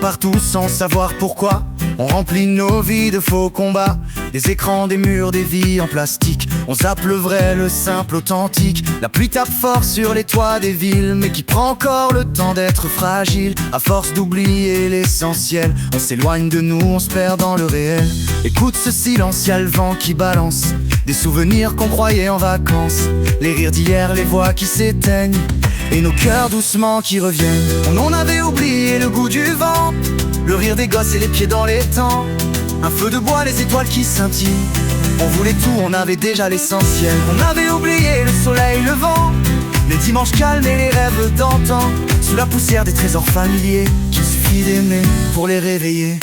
partout sans savoir pourquoi. On remplit nos vies de faux combats, des écrans, des murs, des vies en plastique. On zappe le vrai, le simple, authentique. La pluie tape fort sur les toits des villes, mais qui prend encore le temps d'être fragile. À force d'oublier l'essentiel, on s'éloigne de nous, on se perd dans le réel. Écoute ce silence, y'a le vent qui balance des souvenirs qu'on croyait en vacances. Les rires d'hier, les voix qui s'éteignent, et nos cœurs doucement qui reviennent. On en avait oublié le goût du vent, le rire des gosses et les pieds dans les temps. Un feu de bois, les étoiles qui scintillent. On voulait tout, on avait déjà l'essentiel. On avait oublié le soleil, le vent, les dimanches calmes et les rêves d'antan. Sous la poussière des trésors familiers, qu'il suffit d'aimer pour les réveiller.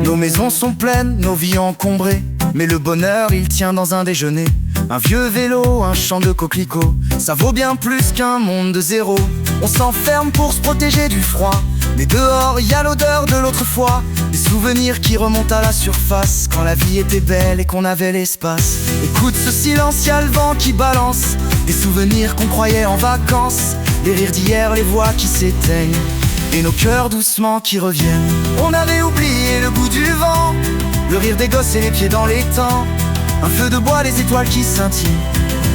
Nos maisons sont pleines, nos vies encombrées, mais le bonheur il tient dans un déjeuner. Un vieux vélo, un champ de coquelicots, ça vaut bien plus qu'un monde de zéro. On s'enferme pour se protéger du froid, mais dehors y a l'odeur de l'autrefois. Des souvenirs qui remontent à la surface, quand la vie était belle et qu'on avait l'espace. Écoute ce silence, y a le vent qui balance des souvenirs qu'on croyait en vacances. Les rires d'hier, les voix qui s'éteignent, et nos cœurs doucement qui reviennent. On avait oublié le goût du vent, le rire des gosses et les pieds dans les temps. Un feu de bois, les étoiles qui scintillent.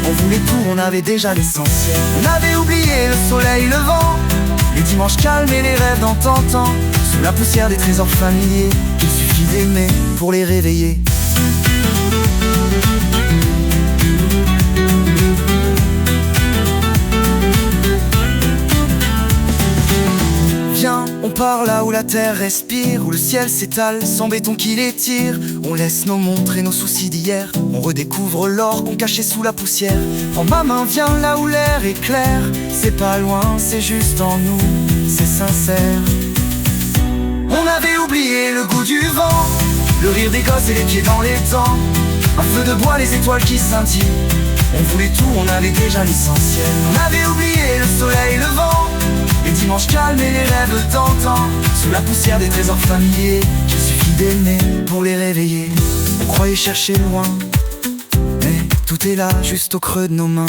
On voulait tout, on avait déjà l'essentiel. On avait oublié le soleil, le vent, les dimanches calmes et les rêves d'antan. Sous la poussière des trésors familiers, qu'il suffit d'aimer pour les réveiller. Viens, on part là où la terre respire, où le ciel s'étale sans béton qui les tire. On laisse nos montres et nos soucis d'hier, on redécouvre l'or qu'on cachait sous la poussière. Prends ma main, viens là où l'air est clair. C'est pas loin, c'est juste en nous, c'est sincère. On avait oublié le goût du vent, le rire des gosses et les pieds dans les temps. Un feu de bois, les étoiles qui scintillent. On voulait tout, on avait déjà l'essentiel. On avait oublié le soleil, le vent, les dimanches calmes et les rêves d'antan. Sous la poussière des trésors familiers, qu'il suffit d'aimer pour les réveiller. On croyait chercher loin, mais tout est là, juste au creux de nos mains.